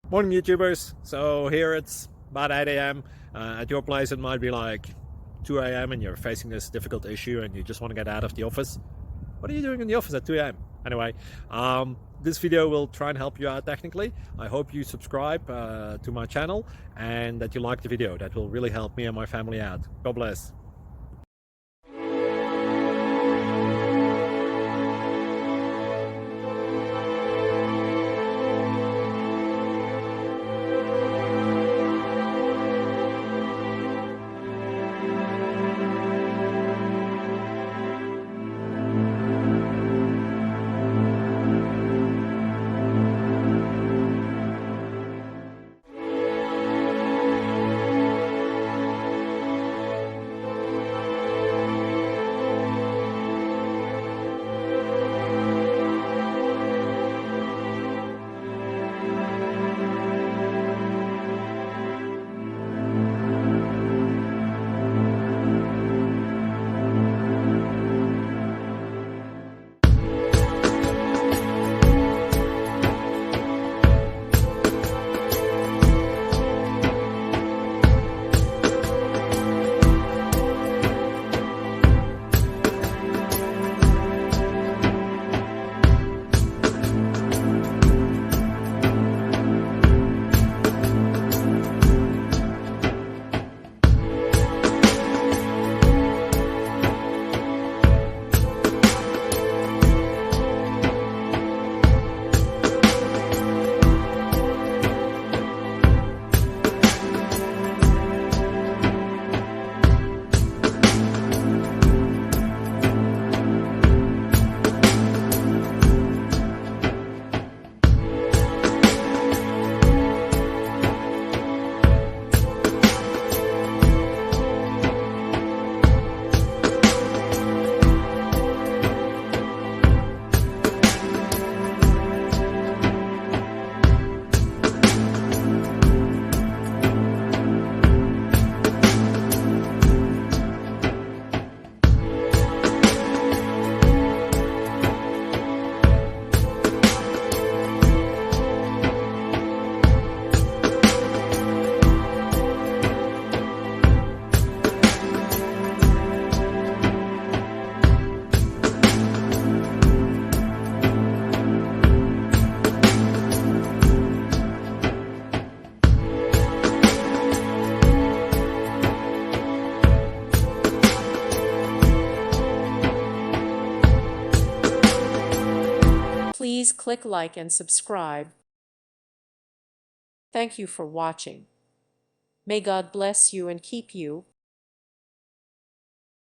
Morning YouTubers. So here it's about 8 a.m. At your place it might be like 2 a.m. and you're facing this difficult issue and you just want to get out of the office. What are you doing in the office at 2 a.m.? Anyway, this video will try and help you out technically. I hope you subscribe to my channel and that you like the video. That will really help me and my family out. God bless. Please click like and subscribe. Thank you for watching. May God bless you and keep you.